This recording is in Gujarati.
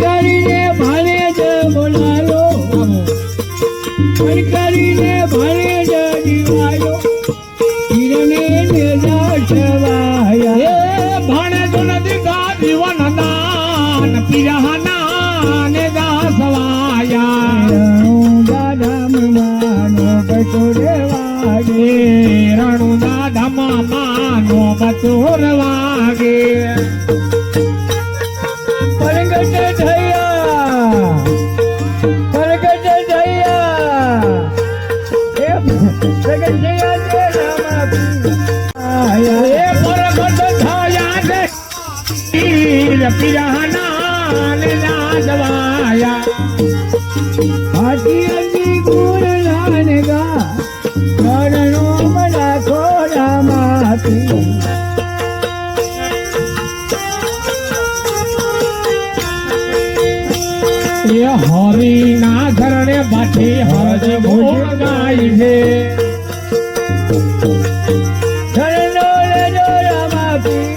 કરીને ભાણે જ બોલાયો, કરીને ભાણે જ દીવાયો, કિરણે નેજા છવાયા. ભાણે તો નથી ગા જીવન દાન પિરાના ને દાસવાયા. દાદા માનો બચોરે વાગે, રણુ દાદા માનો બચોર વાગે. પ્રગટ થયા, પ્રગટ થયા, એ પ્રગટ થયા તે રામા એ પ્રગટ થયા તે પિરાના ને દાસવાયા. હાથી અંજી ગુણ લાન ગા, રણનો મના ખોડા માતી. એ હરી ના ધરણે બાઠી હરજ ભૂલ ગાય છે. ધરનો લેજો રામાપી,